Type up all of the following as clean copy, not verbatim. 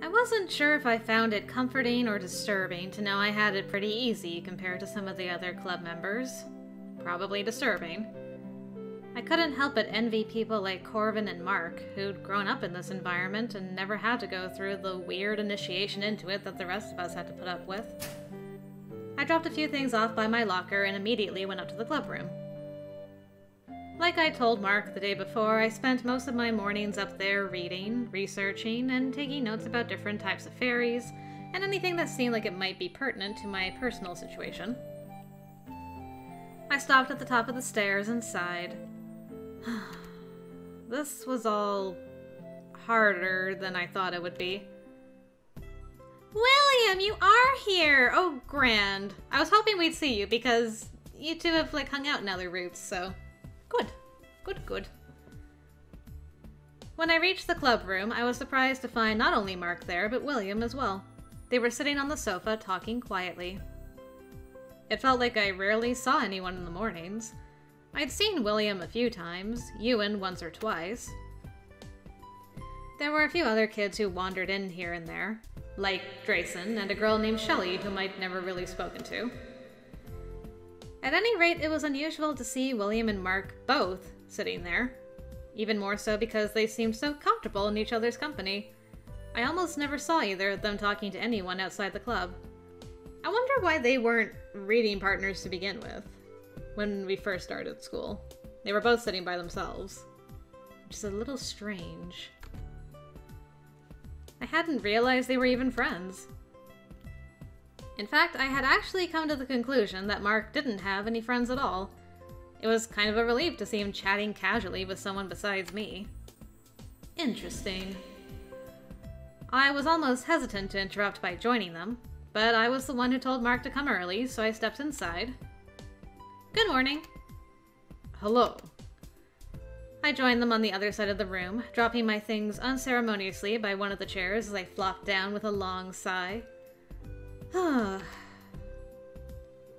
I wasn't sure if I found it comforting or disturbing to know I had it pretty easy compared to some of the other club members. Probably disturbing. I couldn't help but envy people like Corvin and Marc, who'd grown up in this environment and never had to go through the weird initiation into it that the rest of us had to put up with. I dropped a few things off by my locker and immediately went up to the club room. Like I told Marc the day before, I spent most of my mornings up there reading, researching, and taking notes about different types of fairies, and anything that seemed like it might be pertinent to my personal situation. I stopped at the top of the stairs and sighed. This was all harder than I thought it would be. William, you are here! Oh, grand. I was hoping we'd see you because you two have, like, hung out in other routes, so... Good. Good, good. When I reached the club room, I was surprised to find not only Marc there, but William as well. They were sitting on the sofa, talking quietly. It felt like I rarely saw anyone in the mornings. I'd seen William a few times, Ewan once or twice. There were a few other kids who wandered in here and there, like Drayson and a girl named Shelley whom I'd never really spoken to. At any rate, it was unusual to see William and Marc both sitting there, even more so because they seemed so comfortable in each other's company. I almost never saw either of them talking to anyone outside the club. I wonder why they weren't reading partners to begin with. When we first started school, they were both sitting by themselves, which is a little strange. I hadn't realized they were even friends. In fact, I had actually come to the conclusion that Marc didn't have any friends at all. It was kind of a relief to see him chatting casually with someone besides me. Interesting. I was almost hesitant to interrupt by joining them, but I was the one who told Marc to come early, so I stepped inside. Good morning. Hello. I joined them on the other side of the room, dropping my things unceremoniously by one of the chairs as I flopped down with a long sigh.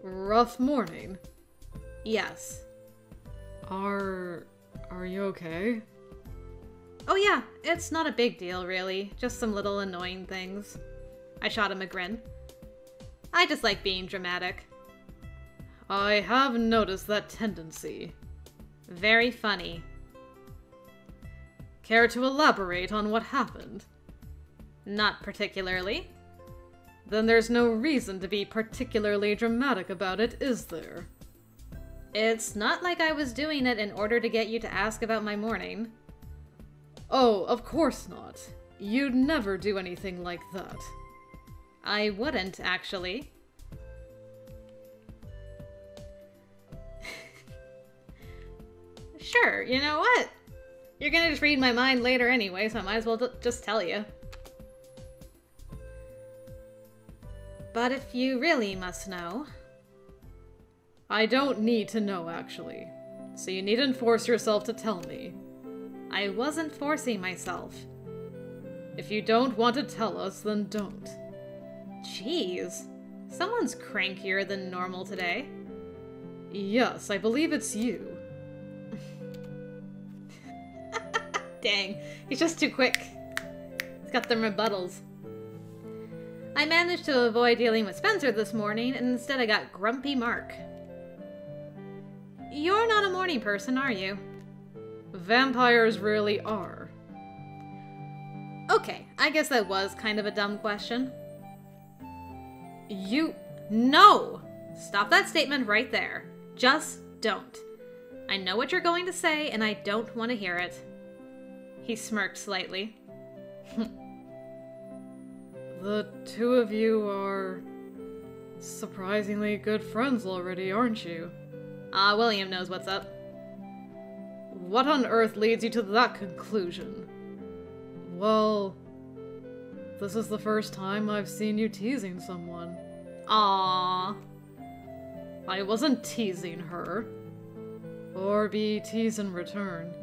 Rough morning. Yes. Are you okay? Oh yeah, it's not a big deal, really. Just some little annoying things. I shot him a grin. I just like being dramatic. I have noticed that tendency. Very funny. Care to elaborate on what happened? Not particularly. Then there's no reason to be particularly dramatic about it, is there? It's not like I was doing it in order to get you to ask about my morning. Oh, of course not. You'd never do anything like that. I wouldn't, actually. Sure, you know what? You're gonna just read my mind later anyway, so I might as well just tell you. But if you really must know... I don't need to know, actually. So you needn't force yourself to tell me. I wasn't forcing myself. If you don't want to tell us, then don't. Jeez. Someone's crankier than normal today. Yes, I believe it's you. Dang, he's just too quick. He's got them rebuttals. I managed to avoid dealing with Spencer this morning, and instead I got grumpy Marc. You're not a morning person, are you? Vampires rarely are. Okay, I guess that was kind of a dumb question. You... No! Stop that statement right there. Just don't. I know what you're going to say, and I don't want to hear it. He smirked slightly. The two of you are surprisingly good friends already, aren't you? William knows what's up. What on earth leads you to that conclusion? Well, this is the first time I've seen you teasing someone. Aww. I wasn't teasing her. Or be teased in return.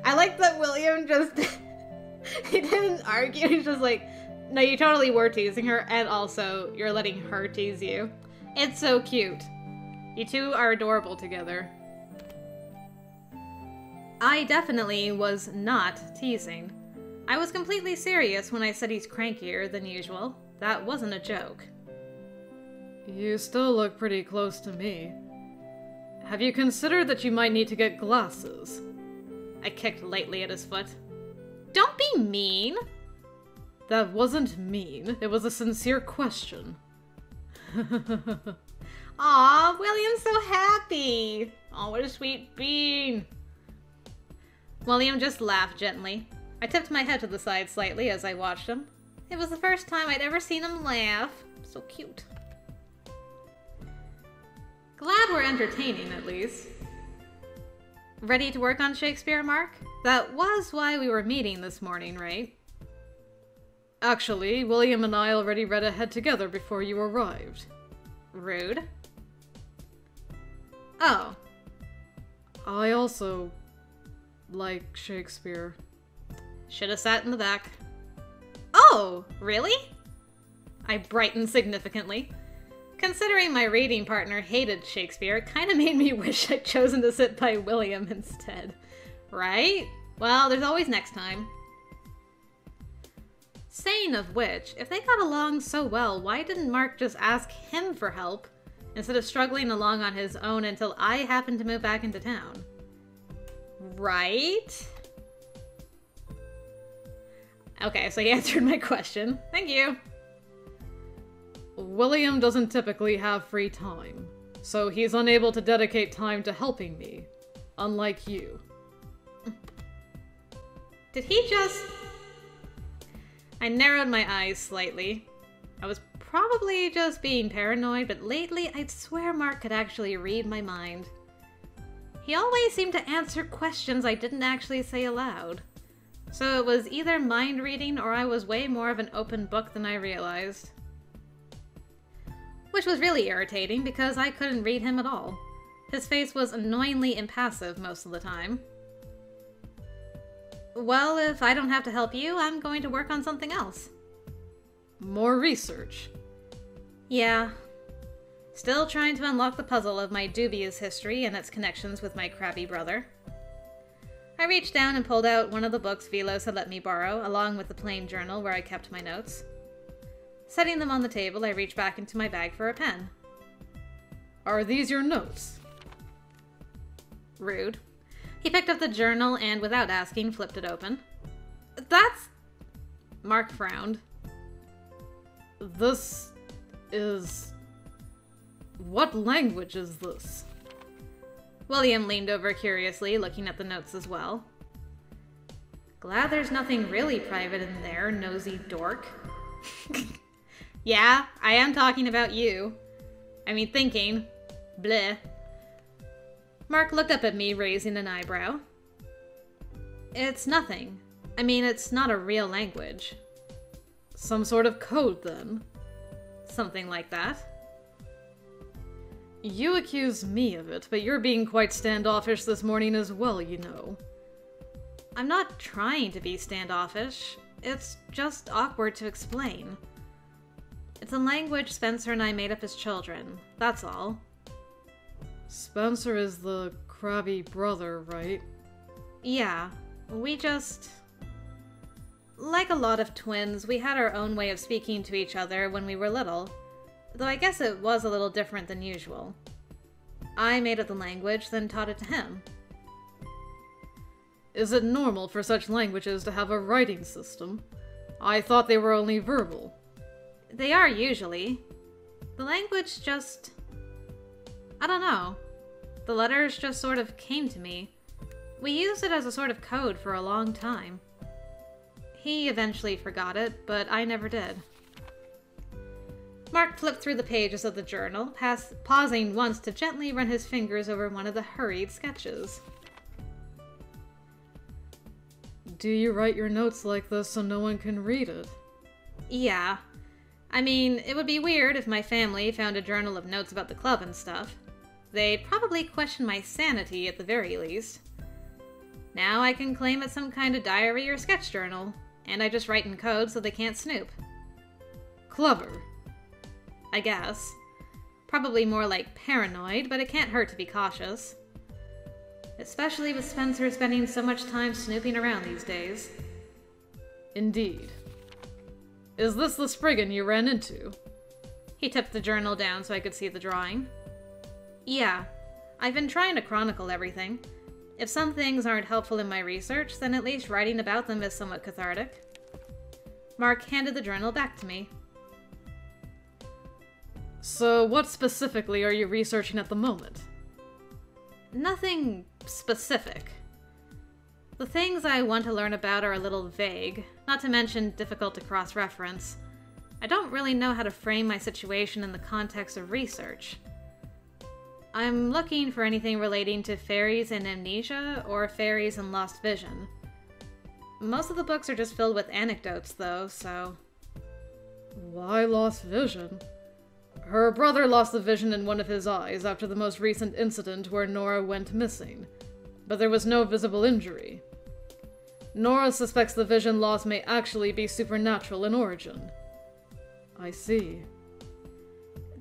I like that William just... he didn't argue, he's just like, no, you totally were teasing her, and also, you're letting her tease you. It's so cute. You two are adorable together. I definitely was not teasing. I was completely serious when I said he's crankier than usual. That wasn't a joke. You still look pretty close to me. Have you considered that you might need to get glasses? I kicked lightly at his foot. Don't be mean! That wasn't mean. It was a sincere question. Aw, William's so happy! Aw, what a sweet bean! William just laughed gently. I tipped my head to the side slightly as I watched him. It was the first time I'd ever seen him laugh. So cute. Glad we're entertaining, at least. Ready to work on Shakespeare, Mark? That was why we were meeting this morning, right? Actually, William and I already read ahead together before you arrived. Rude. Oh. I also like Shakespeare. Should have sat in the back. Oh, really? I brightened significantly. Considering my reading partner hated Shakespeare, it kind of made me wish I'd chosen to sit by William instead. Right? Well, there's always next time. Saying of which, if they got along so well, why didn't Mark just ask him for help instead of struggling along on his own until I happened to move back into town? Right? Okay, so he answered my question. Thank you. William doesn't typically have free time, so he's unable to dedicate time to helping me, unlike you. Did he just... I narrowed my eyes slightly. I was probably just being paranoid, but lately I'd swear Mark could actually read my mind. He always seemed to answer questions I didn't actually say aloud. So it was either mind reading or I was way more of an open book than I realized. Which was really irritating because I couldn't read him at all. His face was annoyingly impassive most of the time. Well, if I don't have to help you, I'm going to work on something else. More research. Yeah. Still trying to unlock the puzzle of my dubious history and its connections with my crabby brother. I reached down and pulled out one of the books Velos had let me borrow, along with the plain journal where I kept my notes. Setting them on the table, I reached back into my bag for a pen. Are these your notes? Rude. He picked up the journal and, without asking, flipped it open. That's... Mark frowned. This is... What language is this? William leaned over curiously, looking at the notes as well. Glad there's nothing really private in there, nosy dork. Yeah, I am talking about you. I mean, thinking. Bleh. Mark looked up at me, raising an eyebrow. It's nothing. I mean, it's not a real language. Some sort of code, then? Something like that. You accuse me of it, but you're being quite standoffish this morning as well, you know. I'm not trying to be standoffish. It's just awkward to explain. It's a language Spencer and I made up as children. That's all. Spencer is the crabby brother, right? Yeah. We just... Like a lot of twins, we had our own way of speaking to each other when we were little. Though I guess it was a little different than usual. I made up the language, then taught it to him. Is it normal for such languages to have a writing system? I thought they were only verbal. They are usually. The language just... I don't know. The letters just sort of came to me. We used it as a sort of code for a long time. He eventually forgot it, but I never did. Mark flipped through the pages of the journal, pausing once to gently run his fingers over one of the hurried sketches. Do you write your notes like this so no one can read it? Yeah. I mean, it would be weird if my family found a journal of notes about the club and stuff. They'd probably question my sanity at the very least. Now I can claim it's some kind of diary or sketch journal, and I just write in code so they can't snoop. Clever. I guess. Probably more like paranoid, but it can't hurt to be cautious. Especially with Spencer spending so much time snooping around these days. Indeed. Is this the Spriggan you ran into? He tipped the journal down so I could see the drawing. Yeah. I've been trying to chronicle everything. If some things aren't helpful in my research, then at least writing about them is somewhat cathartic. Marc handed the journal back to me. So what specifically are you researching at the moment? Nothing specific. The things I want to learn about are a little vague, not to mention difficult to cross-reference. I don't really know how to frame my situation in the context of research. I'm looking for anything relating to fairies and amnesia, or fairies and lost vision. Most of the books are just filled with anecdotes, though, so... Why lost vision? Her brother lost the vision in one of his eyes after the most recent incident where Nora went missing, but there was no visible injury. Nora suspects the vision loss may actually be supernatural in origin. I see.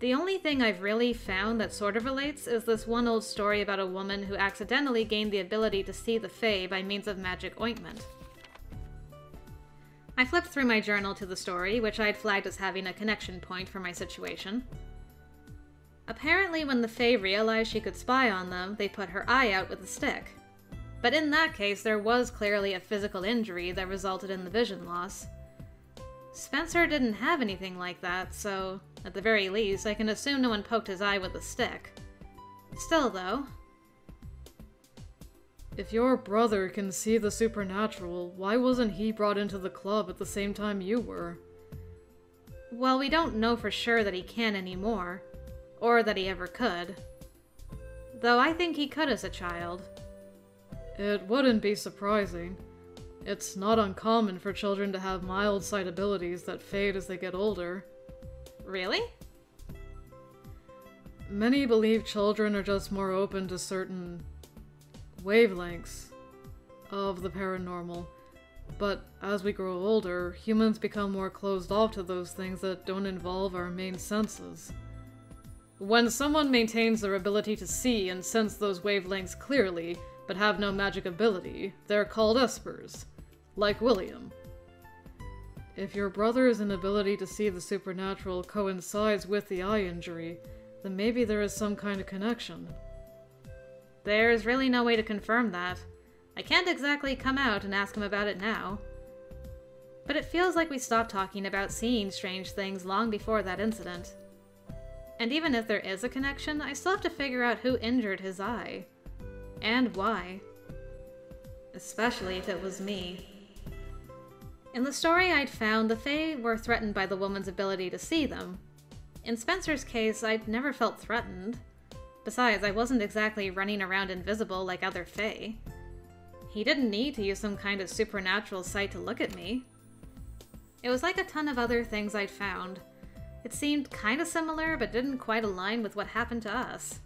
The only thing I've really found that sort of relates is this one old story about a woman who accidentally gained the ability to see the Fae by means of magic ointment. I flipped through my journal to the story, which I'd flagged as having a connection point for my situation. Apparently, when the Fae realized she could spy on them, they put her eye out with a stick. But in that case, there was clearly a physical injury that resulted in the vision loss. Spencer didn't have anything like that, so, at the very least, I can assume no one poked his eye with a stick. Still, though... If your brother can see the supernatural, why wasn't he brought into the club at the same time you were? Well, we don't know for sure that he can anymore, or that he ever could. Though I think he could as a child. It wouldn't be surprising. It's not uncommon for children to have mild sight abilities that fade as they get older. Really? Many believe children are just more open to certain wavelengths of the paranormal, but as we grow older, humans become more closed off to those things that don't involve our main senses. When someone maintains their ability to see and sense those wavelengths clearly, but have no magic ability, they're called espers, like William. If your brother's inability to see the supernatural coincides with the eye injury, then maybe there is some kind of connection. There's really no way to confirm that. I can't exactly come out and ask him about it now. But it feels like we stopped talking about seeing strange things long before that incident. And even if there is a connection, I still have to figure out who injured his eye. And why. Especially if it was me. In the story I'd found, the Fae were threatened by the woman's ability to see them. In Spencer's case, I'd never felt threatened. Besides, I wasn't exactly running around invisible like other Fae. He didn't need to use some kind of supernatural sight to look at me. It was like a ton of other things I'd found. It seemed kind of similar, but didn't quite align with what happened to us.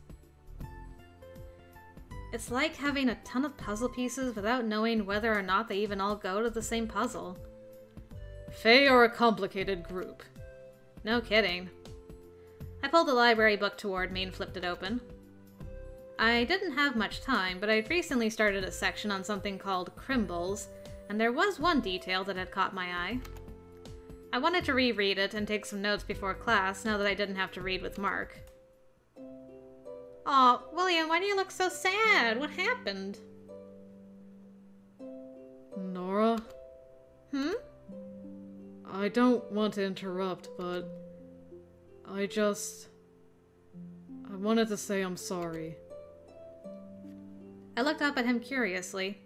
It's like having a ton of puzzle pieces without knowing whether or not they even all go to the same puzzle. Fae are a complicated group. No kidding. I pulled the library book toward me and flipped it open. I didn't have much time, but I'd recently started a section on something called crumbles, and there was one detail that had caught my eye. I wanted to reread it and take some notes before class, now that I didn't have to read with Marc. Aw, William, why do you look so sad? What happened? Nora? I don't want to interrupt, but I wanted to say I'm sorry. I looked up at him curiously.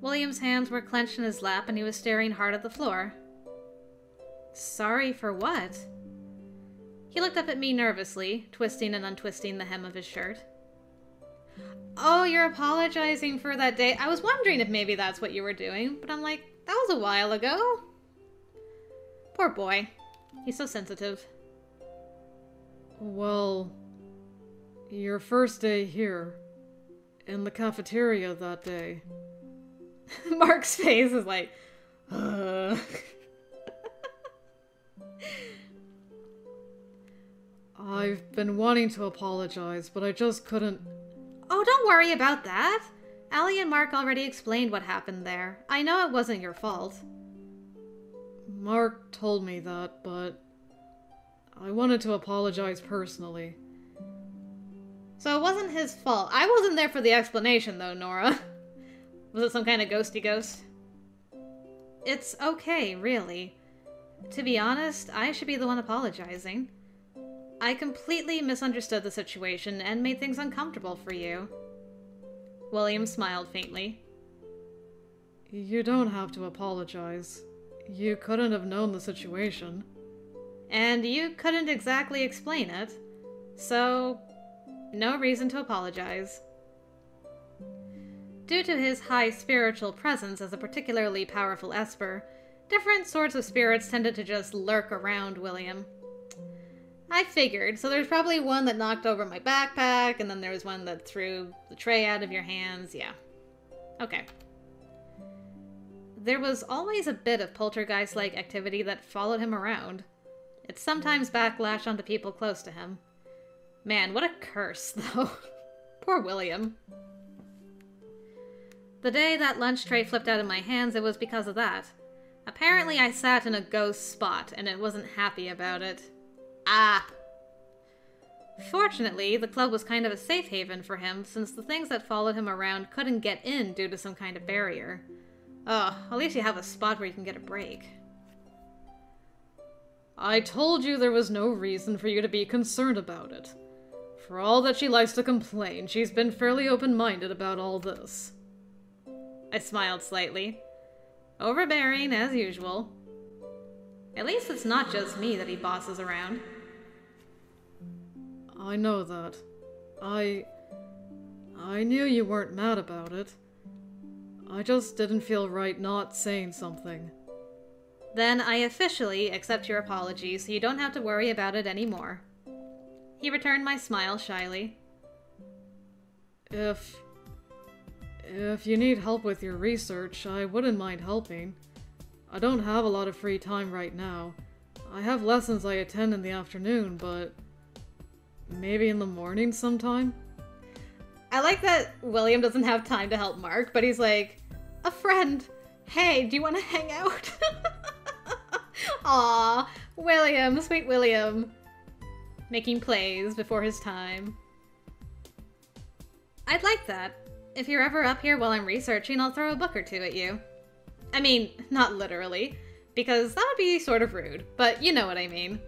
William's hands were clenched in his lap and he was staring hard at the floor. Sorry for what? He looked up at me nervously, twisting and untwisting the hem of his shirt. Oh, you're apologizing for that day. I was wondering if maybe that's what you were doing, but I'm like, that was a while ago. Poor boy. He's so sensitive. Well, your first day here, in the cafeteria that day. Marc's face is like, I've been wanting to apologize, but I just couldn't... Oh, don't worry about that. Allie and Marc already explained what happened there. I know it wasn't your fault. Mark told me that, but I wanted to apologize personally. So it wasn't his fault. I wasn't there for the explanation, though, Nora. Was it some kind of ghosty ghost? It's okay, really. To be honest, I should be the one apologizing. I completely misunderstood the situation and made things uncomfortable for you. William smiled faintly. You don't have to apologize. You couldn't have known the situation. And you couldn't exactly explain it, so no reason to apologize. Due to his high spiritual presence as a particularly powerful Esper, different sorts of spirits tended to just lurk around William. I figured, so there's probably one that knocked over my backpack, and then there was one that threw the tray out of your hands, yeah. Okay. There was always a bit of poltergeist-like activity that followed him around. It sometimes backlashed onto people close to him. Man, what a curse, though. Poor William. The day that lunch tray flipped out of my hands, it was because of that. Apparently I sat in a ghost spot, and it wasn't happy about it. Ah! Fortunately, the club was kind of a safe haven for him, since the things that followed him around couldn't get in due to some kind of barrier. Oh, at least you have a spot where you can get a break. I told you there was no reason for you to be concerned about it. For all that she likes to complain, she's been fairly open-minded about all this. I smiled slightly. Overbearing, as usual. At least it's not just me that he bosses around. I know that. I knew you weren't mad about it. I just didn't feel right not saying something. Then I officially accept your apology, so you don't have to worry about it anymore. He returned my smile shyly. If you need help with your research, I wouldn't mind helping. I don't have a lot of free time right now. I have lessons I attend in the afternoon, but maybe in the morning sometime? I like that William doesn't have time to help Mark, but he's like, a friend. Hey, do you want to hang out? Aw, William, sweet William. Making plays before his time. I'd like that. If you're ever up here while I'm researching, I'll throw a book or two at you. I mean, not literally, because that would be sort of rude, but you know what I mean.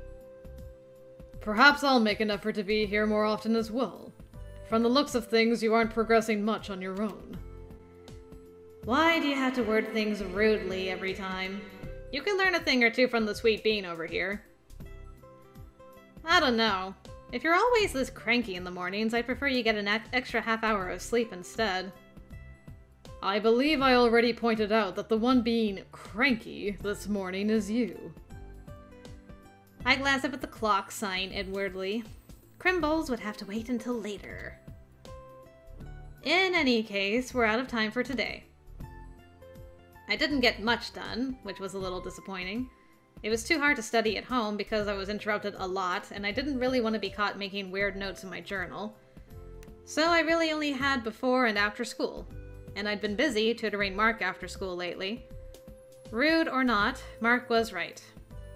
Perhaps I'll make an effort to be here more often as well. From the looks of things, you aren't progressing much on your own. Why do you have to word things rudely every time? You can learn a thing or two from the sweet bean over here. I don't know. If you're always this cranky in the mornings, I'd prefer you get an extra half hour of sleep instead. I believe I already pointed out that the one being cranky this morning is you. I glanced up at the clock sign inwardly. Crimbles would have to wait until later. In any case, we're out of time for today. I didn't get much done, which was a little disappointing. It was too hard to study at home because I was interrupted a lot, and I didn't really want to be caught making weird notes in my journal. So I really only had before and after school, and I'd been busy tutoring Marc after school lately. Rude or not, Marc was right.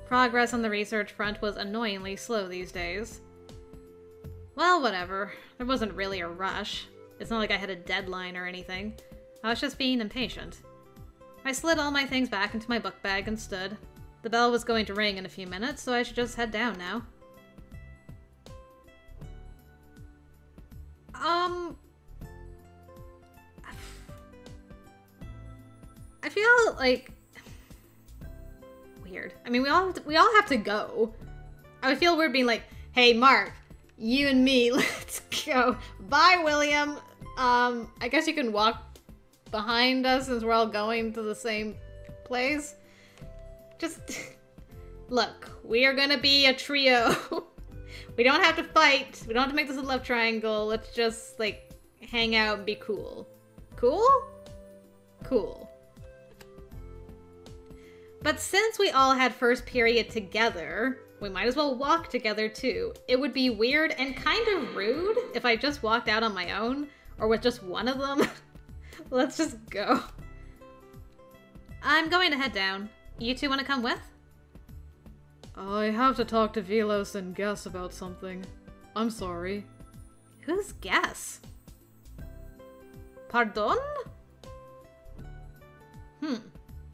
Progress on the research front was annoyingly slow these days. Well, whatever. There wasn't really a rush. It's not like I had a deadline or anything. I was just being impatient. I slid all my things back into my book bag and stood. The bell was going to ring in a few minutes, so I should just head down now. I feel like weird. I mean, we all have to go. I would feel weird being like, "Hey, Marc, you and me, let's go. Bye, William. I guess you can walk behind us since we're all going to the same place." Just look, we are gonna be a trio. We don't have to fight. We don't have to make this a love triangle. Let's just, like, hang out and be cool. Cool? Cool. But since we all had first period together, we might as well walk together too. It would be weird and kind of rude if I just walked out on my own, or with just one of them. Let's just go. I'm going to head down. You two want to come with? I have to talk to Velos and Guess about something. I'm sorry. Who's Guess? Pardon?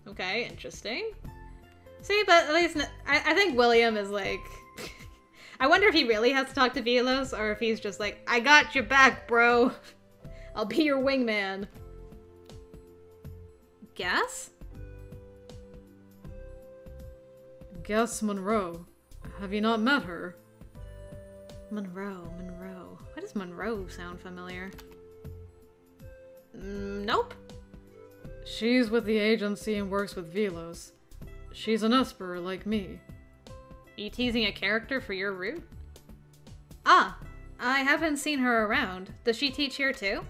Okay, interesting. See, but at least I think William is like... I wonder if he really has to talk to Velos, or if he's just like, I got your back, bro. I'll be your wingman. Guess? Guess Monroe. Have you not met her? Monroe. Why does Monroe sound familiar? Nope. She's with the agency and works with Velos. She's an Esper like me. Are you teasing a character for your route? Ah, I haven't seen her around. Does she teach here too?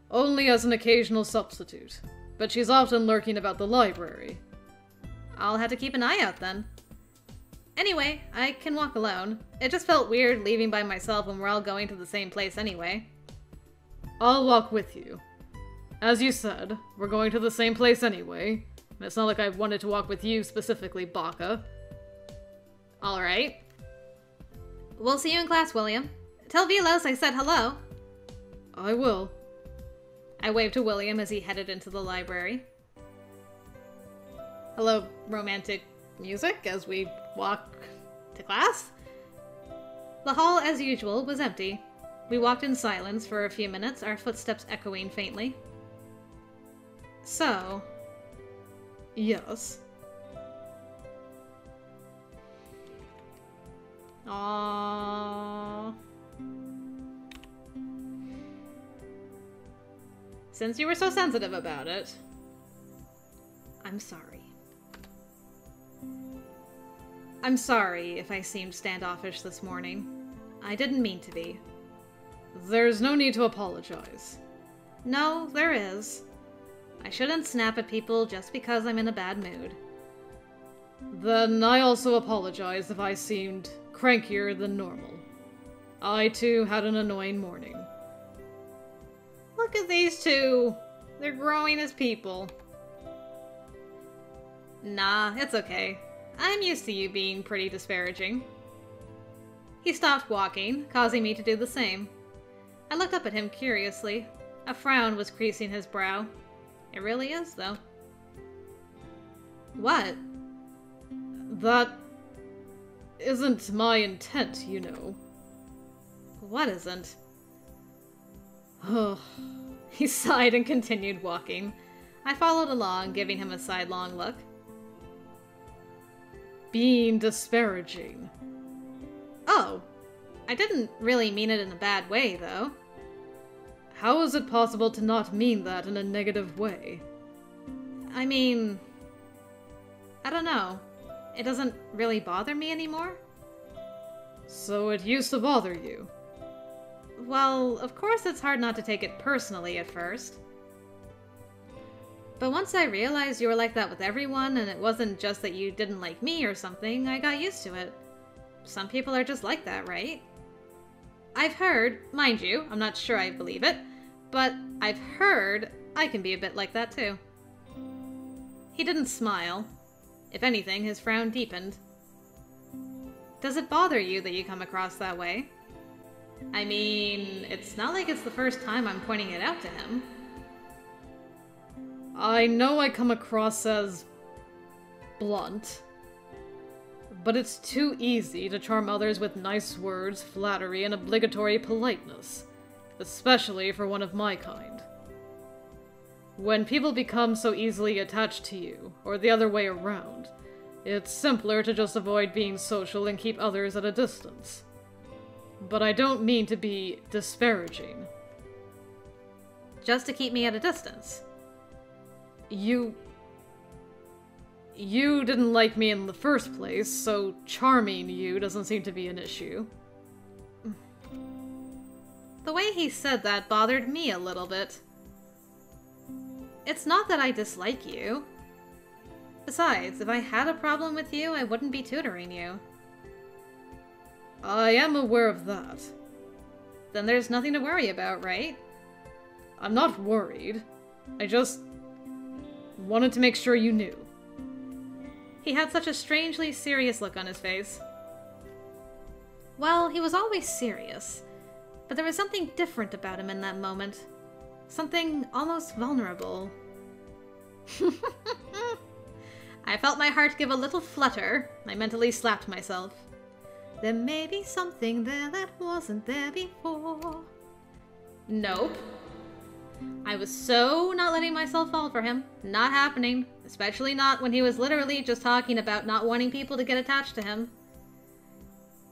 Only as an occasional substitute, but she's often lurking about the library. I'll have to keep an eye out then. Anyway, I can walk alone. It just felt weird leaving by myself when we're all going to the same place anyway. I'll walk with you. As you said, we're going to the same place anyway. It's not like I wanted to walk with you specifically, Baka. Alright. We'll see you in class, William. Tell Velos I said hello. I will. I waved to William as he headed into the library. Hello, romantic music as we walk to class. The hall, as usual, was empty. We walked in silence for a few minutes, our footsteps echoing faintly. So... Yes. Aww. Since you were so sensitive about it, I'm sorry. I'm sorry if I seemed standoffish this morning. I didn't mean to be. There's no need to apologize. No, there is. I shouldn't snap at people just because I'm in a bad mood. Then I also apologize if I seemed crankier than normal. I too had an annoying morning. Look at these two. They're growing as people. Nah, it's okay. I'm used to you being pretty disparaging. He stopped walking, causing me to do the same. I looked up at him curiously. A frown was creasing his brow. It really is, though. What? That isn't my intent, you know. What isn't? Ugh. He sighed and continued walking. I followed along, giving him a sidelong look. Being disparaging. Oh, I didn't really mean it in a bad way, though. How is it possible to not mean that in a negative way? I mean... I don't know. It doesn't really bother me anymore. So it used to bother you? Well, of course it's hard not to take it personally at first. But once I realized you were like that with everyone, and it wasn't just that you didn't like me or something, I got used to it. Some people are just like that, right? I've heard, mind you, I'm not sure I believe it, but I've heard I can be a bit like that too. He didn't smile. If anything, his frown deepened. Does it bother you that you come across that way? I mean, it's not like it's the first time I'm pointing it out to him. I know I come across as blunt, but it's too easy to charm others with nice words, flattery, and obligatory politeness, especially for one of my kind. When people become so easily attached to you, or the other way around, it's simpler to just avoid being social and keep others at a distance. But I don't mean to be disparaging. Just to keep me at a distance? You didn't like me in the first place, so charming you doesn't seem to be an issue. The way he said that bothered me a little bit. It's not that I dislike you. Besides, if I had a problem with you, I wouldn't be tutoring you. I am aware of that. Then there's nothing to worry about, right? I'm not worried. I just wanted to make sure you knew. He had such a strangely serious look on his face. Well, he was always serious, but there was something different about him in that moment. Something almost vulnerable. I felt my heart give a little flutter. I mentally slapped myself. There may be something there that wasn't there before. Nope. I was so not letting myself fall for him. Not happening. Especially not when he was literally just talking about not wanting people to get attached to him.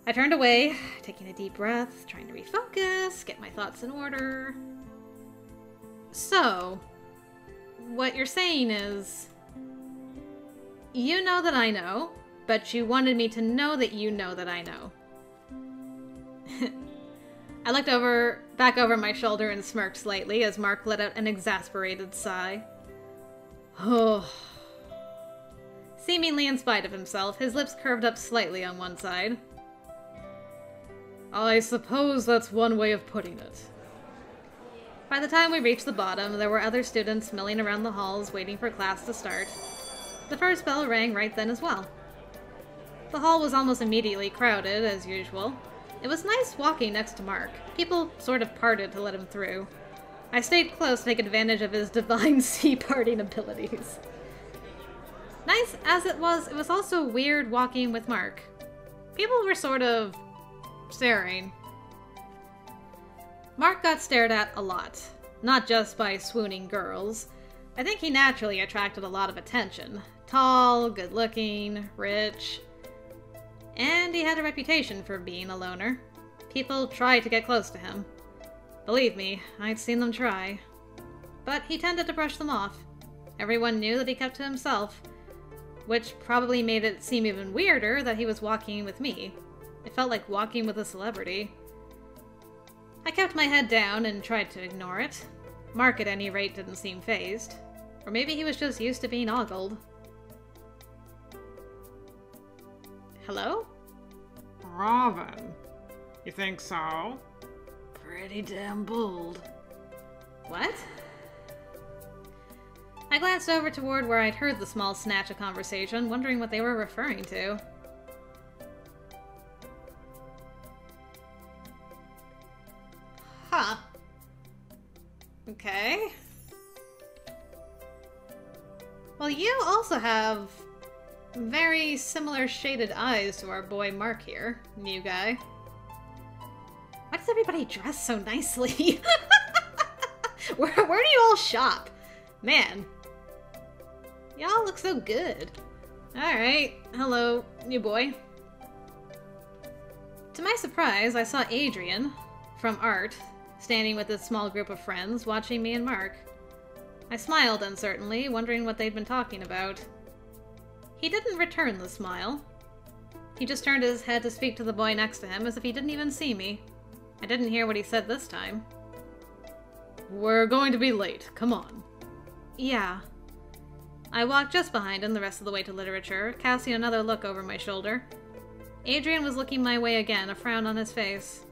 I turned away, taking a deep breath, trying to refocus, get my thoughts in order. So, what you're saying is, you know that I know, but you wanted me to know that you know that I know. I looked back over my shoulder and smirked slightly as Marc let out an exasperated sigh. Oh. Seemingly in spite of himself, his lips curved up slightly on one side. I suppose that's one way of putting it. By the time we reached the bottom, there were other students milling around the halls waiting for class to start. The first bell rang right then as well. The hall was almost immediately crowded, as usual. It was nice walking next to Marc. People sort of parted to let him through. I stayed close to take advantage of his divine sea-parting abilities. Nice as it was also weird walking with Marc. People were sort of staring. Marc got stared at a lot, not just by swooning girls. I think he naturally attracted a lot of attention. Tall, good-looking, rich, and he had a reputation for being a loner. People tried to get close to him. Believe me, I'd seen them try. But he tended to brush them off. Everyone knew that he kept to himself, which probably made it seem even weirder that he was walking with me. It felt like walking with a celebrity. I kept my head down and tried to ignore it. Marc, at any rate, didn't seem fazed. Or maybe he was just used to being ogled. Hello? Robin. You think so? Pretty damn bold. What? I glanced over toward where I'd heard the small snatch of conversation, wondering what they were referring to. Huh. Okay. Well, you also have very similar shaded eyes to our boy Marc here, new guy. Why does everybody dress so nicely? Where do you all shop? Man. Y'all look so good. Alright, hello, new boy. To my surprise, I saw Adrian, from art, standing with a small group of friends, watching me and Marc. I smiled uncertainly, wondering what they'd been talking about. He didn't return the smile. He just turned his head to speak to the boy next to him as if he didn't even see me. I didn't hear what he said this time. We're going to be late. Come on. Yeah. I walked just behind him the rest of the way to literature, casting another look over my shoulder. Adrian was looking my way again, a frown on his face.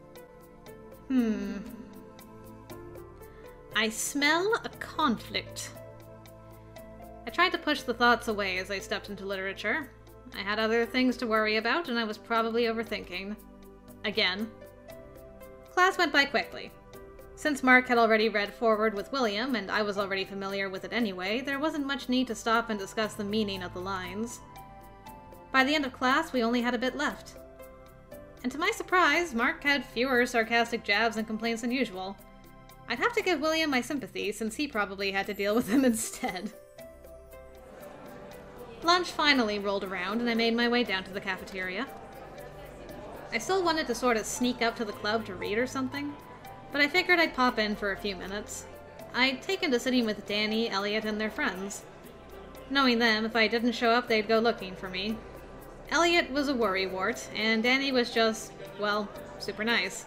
I smell a conflict. I tried to push the thoughts away as I stepped into literature. I had other things to worry about, and I was probably overthinking. Again. Class went by quickly. Since Marc had already read forward with William, and I was already familiar with it anyway, there wasn't much need to stop and discuss the meaning of the lines. By the end of class, we only had a bit left. And to my surprise, Marc had fewer sarcastic jabs and complaints than usual. I'd have to give William my sympathy, since he probably had to deal with them instead. Lunch finally rolled around, and I made my way down to the cafeteria. I still wanted to sort of sneak up to the club to read or something, but I figured I'd pop in for a few minutes. I'd taken to sitting with Danny, Elliot, and their friends. Knowing them, if I didn't show up, they'd go looking for me. Elliot was a worrywart, and Danny was just, well, super nice.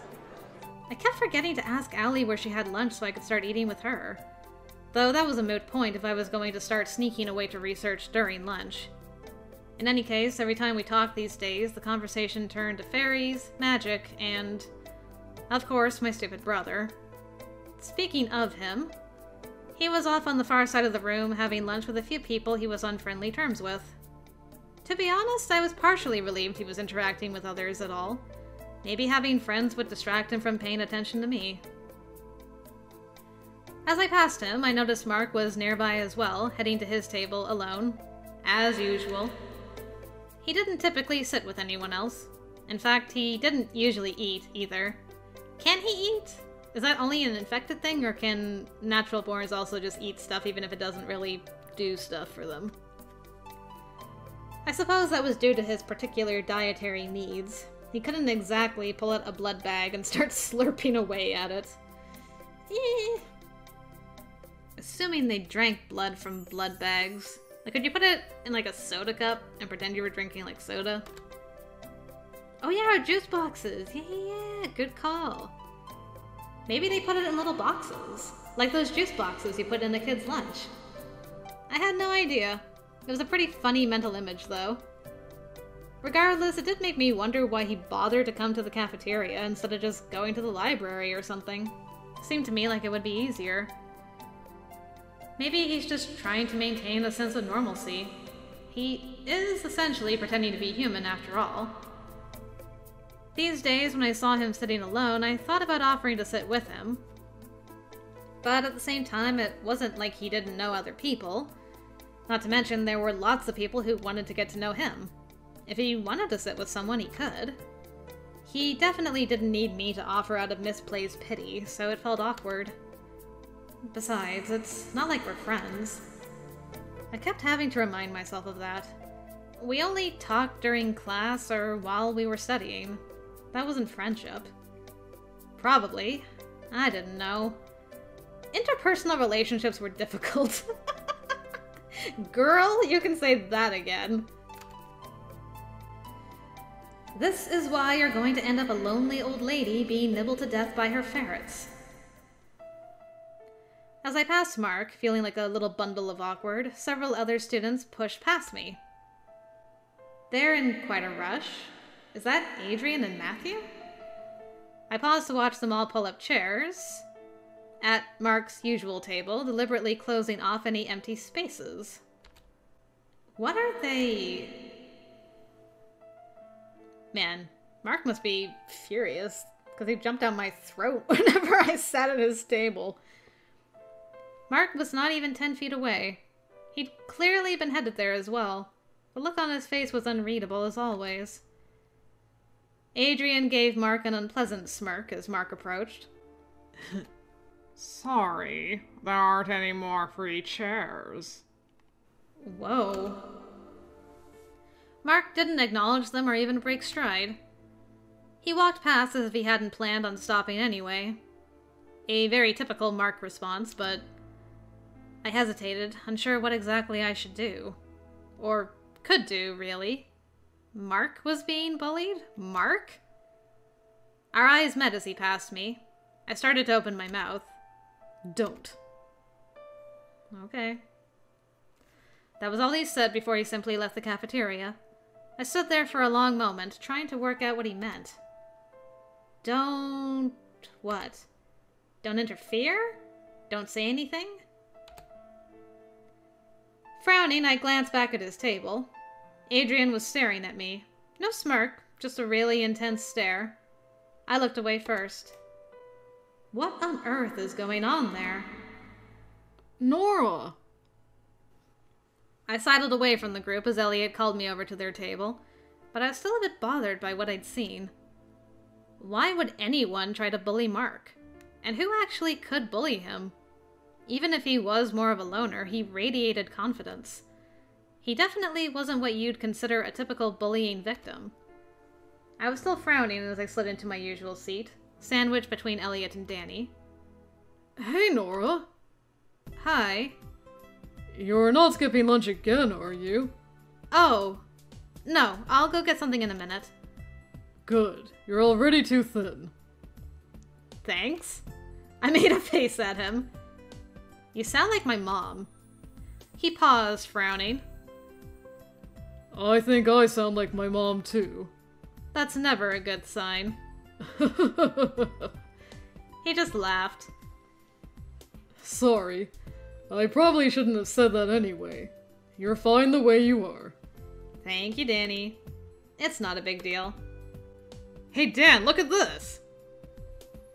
I kept forgetting to ask Allie where she had lunch so I could start eating with her. Though that was a moot point if I was going to start sneaking away to research during lunch. In any case, every time we talked these days, the conversation turned to fairies, magic, and, of course, my stupid brother. Speaking of him, he was off on the far side of the room having lunch with a few people he was on friendly terms with. To be honest, I was partially relieved he was interacting with others at all. Maybe having friends would distract him from paying attention to me. As I passed him, I noticed Marc was nearby as well, heading to his table alone, as usual. He didn't typically sit with anyone else. In fact, he didn't usually eat, either. Can he eat? Is that only an infected thing, or can natural-borns also just eat stuff even if it doesn't really do stuff for them? I suppose that was due to his particular dietary needs. He couldn't exactly pull out a blood bag and start slurping away at it. Assuming they drank blood from blood bags. Like, could you put it in, like, a soda cup and pretend you were drinking, like, soda? Oh yeah, juice boxes! Yeah, good call. Maybe they put it in little boxes. Like those juice boxes you put in a kid's lunch. I had no idea. It was a pretty funny mental image, though. Regardless, it did make me wonder why he bothered to come to the cafeteria instead of just going to the library or something. Seemed to me like it would be easier. Maybe he's just trying to maintain a sense of normalcy. He is essentially pretending to be human after all. These days, when I saw him sitting alone, I thought about offering to sit with him. But at the same time, it wasn't like he didn't know other people. Not to mention, there were lots of people who wanted to get to know him. If he wanted to sit with someone, he could. He definitely didn't need me to offer out of misplaced pity, so it felt awkward. Besides, it's not like we're friends. I kept having to remind myself of that. We only talked during class or while we were studying. That wasn't friendship. Probably. I didn't know. Interpersonal relationships were difficult. Girl, you can say that again. This is why you're going to end up a lonely old lady being nibbled to death by her ferrets. As I passed Marc, feeling like a little bundle of awkward, several other students pushed past me. They're in quite a rush. Is that Adrian and Matthew? I paused to watch them all pull up chairs at Marc's usual table, deliberately closing off any empty spaces. What are they? Man, Marc must be furious, because he jumped down my throat whenever I sat at his table. Marc was not even 10 feet away. He'd clearly been headed there as well. The look on his face was unreadable as always. Adrian gave Marc an unpleasant smirk as Marc approached. Sorry, there aren't any more free chairs. Whoa. Marc didn't acknowledge them or even break stride. He walked past as if he hadn't planned on stopping anyway. A very typical Marc response, but I hesitated, unsure what exactly I should do. Or could do, really. Marc was being bullied? Marc? Our eyes met as he passed me. I started to open my mouth. Don't. Okay. That was all he said before he simply left the cafeteria. I stood there for a long moment, trying to work out what he meant. Don't... what? Don't interfere? Don't say anything? Frowning, I glanced back at his table. Adrian was staring at me. No smirk, just a really intense stare. I looked away first. What on earth is going on there? Nora! I sidled away from the group as Elliot called me over to their table, but I was still a bit bothered by what I'd seen. Why would anyone try to bully Marc? And who actually could bully him? Even if he was more of a loner, he radiated confidence. He definitely wasn't what you'd consider a typical bullying victim. I was still frowning as I slid into my usual seat, sandwiched between Elliot and Danny. Hey, Nora. Hi. You're not skipping lunch again, are you? Oh. No, I'll go get something in a minute. Good. You're already too thin. Thanks. I made a face at him. You sound like my mom. He paused, frowning. I think I sound like my mom, too. That's never a good sign. He just laughed. Sorry. I probably shouldn't have said that anyway. You're fine the way you are. Thank you, Danny. It's not a big deal. Hey Dan, look at this!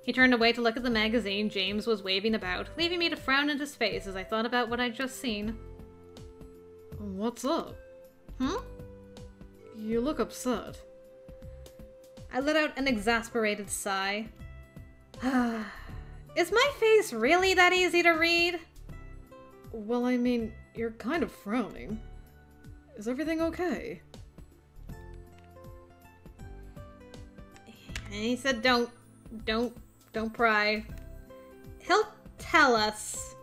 He turned away to look at the magazine James was waving about, leaving me to frown into space as I thought about what I'd just seen. What's up? Hmm? You look upset. I let out an exasperated sigh. Is my face really that easy to read? Well, I mean, you're kind of frowning. Is everything okay? And he said, don't pry. He'll tell us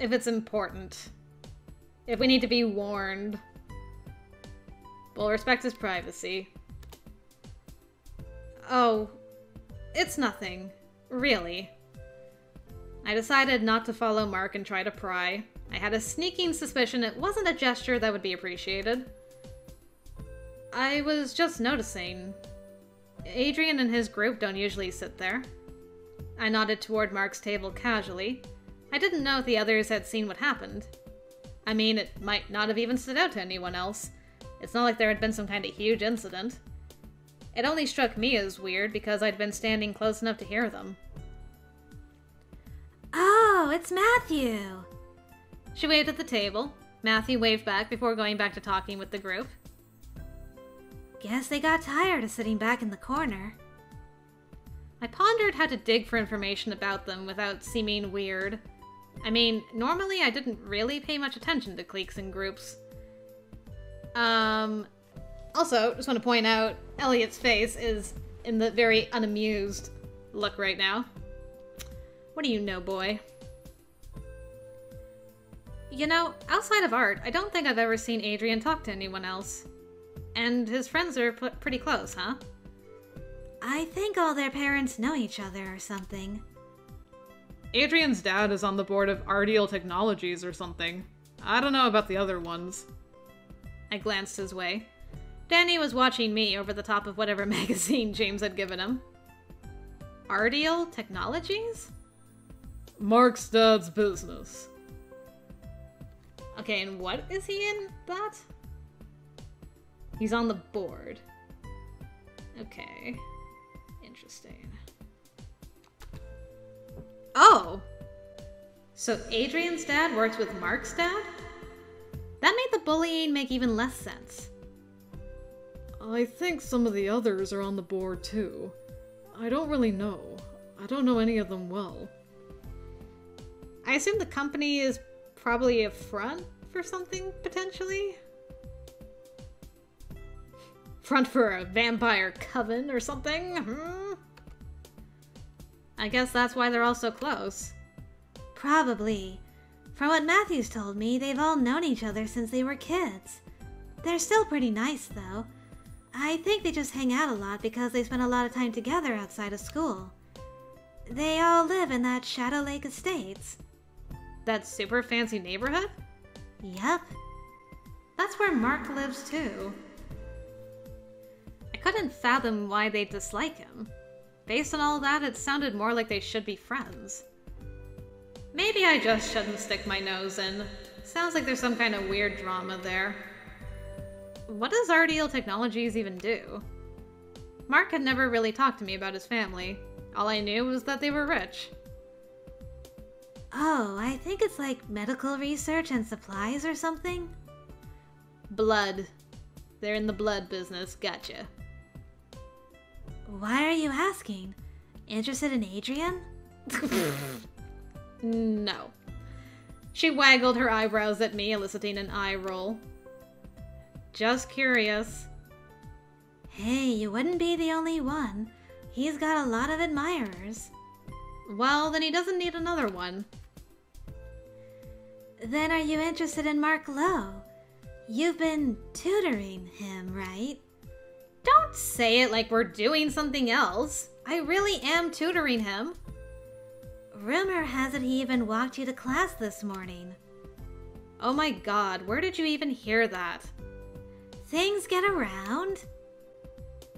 if it's important. If we need to be warned. We'll respect his privacy. Oh, it's nothing. Really. I decided not to follow Mark and try to pry. I had a sneaking suspicion it wasn't a gesture that would be appreciated. I was just noticing. Adrian and his group don't usually sit there. I nodded toward Mark's table casually. I didn't know if the others had seen what happened. I mean, it might not have even stood out to anyone else. It's not like there had been some kind of huge incident. It only struck me as weird because I'd been standing close enough to hear them. Oh, it's Matthew! She waved at the table. Matthew waved back before going back to talking with the group. Guess they got tired of sitting back in the corner. I pondered how to dig for information about them without seeming weird. I mean, normally I didn't really pay much attention to cliques and groups. Also, just want to point out, Elliot's face is in the very unamused look right now. What do you know, boy? You know, outside of art, I don't think I've ever seen Adrian talk to anyone else. And his friends are pretty close, huh? I think all their parents know each other or something. Adrian's dad is on the board of Ardeal Technologies or something. I don't know about the other ones. I glanced his way. Danny was watching me over the top of whatever magazine James had given him. Ardeal Technologies? Mark's dad's business. Okay, and what is he in that? He's on the board. Okay. Interesting. Oh! So Adrian's dad works with Mark's dad? That made the bullying make even less sense. I think some of the others are on the board too. I don't really know. I don't know any of them well. I assume the company is probably a front for something, potentially? Front for a vampire coven or something? I guess that's why they're all so close. Probably. From what Matthew's told me, they've all known each other since they were kids. They're still pretty nice, though. I think they just hang out a lot because they spend a lot of time together outside of school. They all live in that Shadow Lake Estates. That super fancy neighborhood? Yep. That's where Mark lives, too. I couldn't fathom why they dislike him. Based on all that, it sounded more like they should be friends. Maybe I just shouldn't stick my nose in. Sounds like there's some kind of weird drama there. What does Ardeal Technologies even do? Mark had never really talked to me about his family. All I knew was that they were rich. Oh, I think it's like medical research and supplies or something. Blood. They're in the blood business, gotcha. Why are you asking? Interested in Adrian? No. She waggled her eyebrows at me, eliciting an eye roll. Just curious. Hey, you wouldn't be the only one. He's got a lot of admirers. Well, then he doesn't need another one. Then are you interested in Mark Lowe? You've been tutoring him, right? Don't say it like we're doing something else. I really am tutoring him. Rumor has it he even walked you to class this morning. Oh my god, where did you even hear that? Things get around.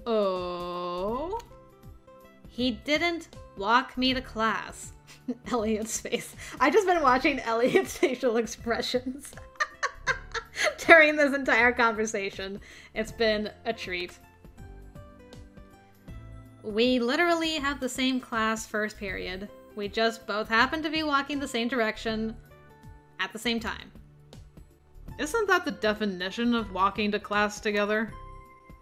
Oh? He didn't walk me to class. Elliot's face. I just been watching Elliot's facial expressions. during this entire conversation. It's been a treat. We literally have the same class first period. We just both happen to be walking the same direction at the same time. Isn't that the definition of walking to class together?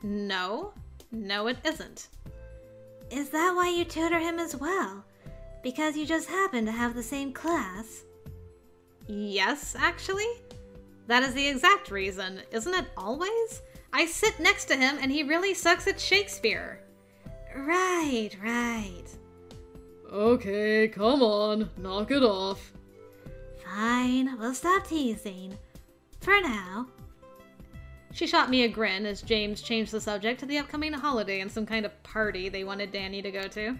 No. No, it isn't. Is that why you tutor him as well? Because you just happen to have the same class? Yes, actually. That is the exact reason, isn't it always? I sit next to him and he really sucks at Shakespeare. Right, right. Okay, come on, knock it off. Fine, we'll stop teasing. For now. She shot me a grin as James changed the subject to the upcoming holiday and some kind of party they wanted Danny to go to.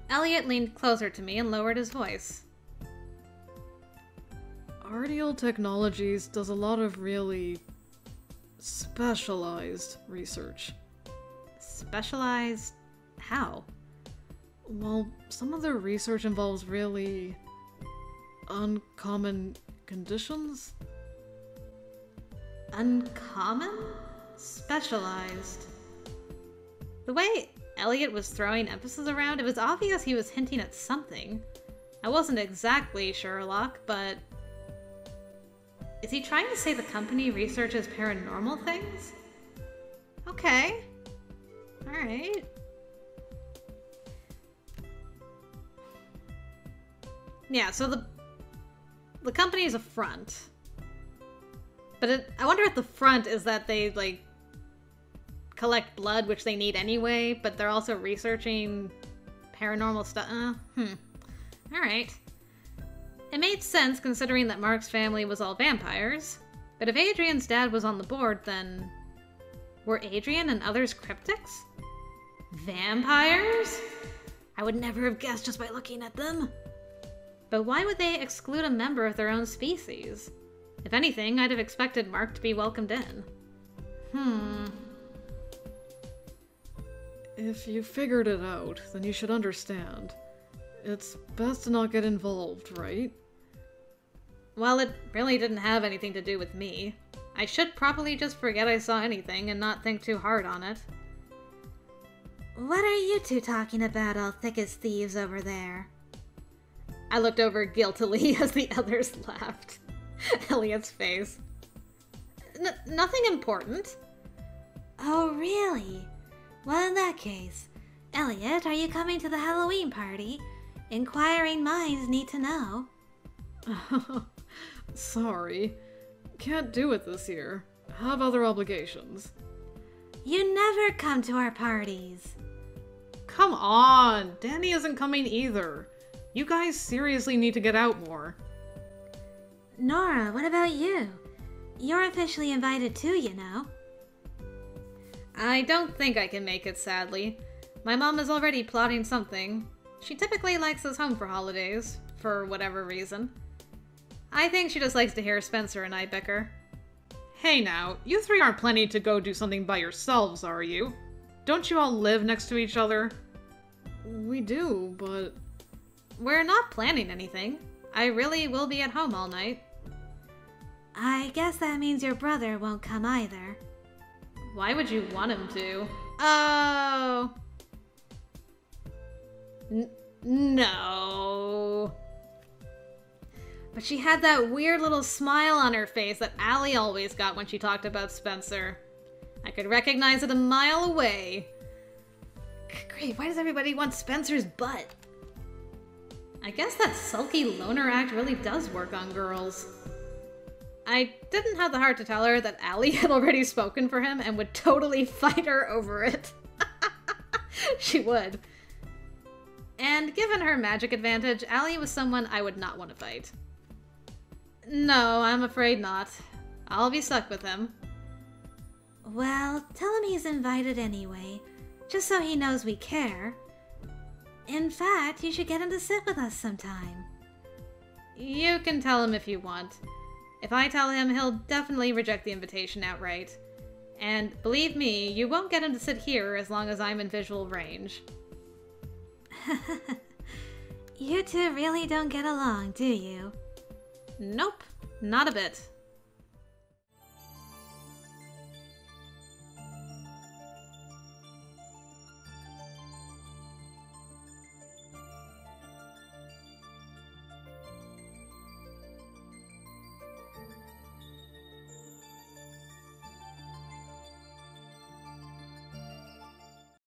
Elliot leaned closer to me and lowered his voice. Artial Technologies does a lot of really specialized research. Specialized? How? Well, some of their research involves really uncommon conditions. Uncommon? Specialized. The way Elliot was throwing emphasis around, it was obvious he was hinting at something. I wasn't exactly Sherlock, but... Is he trying to say the company researches paranormal things? Okay. Alright. Yeah, so the company is a front. But I wonder if the front is that they, like, collect blood, which they need anyway, but they're also researching paranormal stuff. Alright. It made sense considering that Mark's family was all vampires, but if Adrian's dad was on the board, then... Were Adrian and others cryptics? Vampires? I would never have guessed just by looking at them. But why would they exclude a member of their own species? If anything, I'd have expected Mark to be welcomed in. If you figured it out, then you should understand. It's best to not get involved, right? Well, it really didn't have anything to do with me. I should probably just forget I saw anything and not think too hard on it. What are you two talking about all thick as thieves over there? I looked over guiltily as the others laughed. Elliot's face. Nothing important. Oh, really? Well, in that case, Elliot, are you coming to the Halloween party? Inquiring minds need to know. Sorry. Can't do it this year. Have other obligations. You never come to our parties. Come on! Danny isn't coming either. You guys seriously need to get out more. Nora, what about you? You're officially invited too, you know. I don't think I can make it, sadly. My mom is already plotting something. She typically likes us home for holidays, for whatever reason. I think she just likes to hear Spencer and I bicker. Hey now, you three aren't planning to go do something by yourselves, are you? Don't you all live next to each other? We do, but... We're not planning anything. I really will be at home all night. I guess that means your brother won't come either. Why would you want him to? Oh... No... But she had that weird little smile on her face that Allie always got when she talked about Spencer. I could recognize it a mile away. Great, why does everybody want Spencer's butt? I guess that sulky loner act really does work on girls. I didn't have the heart to tell her that Allie had already spoken for him and would totally fight her over it. She would. And given her magic advantage, Allie was someone I would not want to fight. No, I'm afraid not. I'll be stuck with him. Well, tell him he's invited anyway, just so he knows we care. In fact, you should get him to sit with us sometime. You can tell him if you want. If I tell him, he'll definitely reject the invitation outright. And believe me, you won't get him to sit here as long as I'm in visual range. You two really don't get along, do you? Nope, not a bit.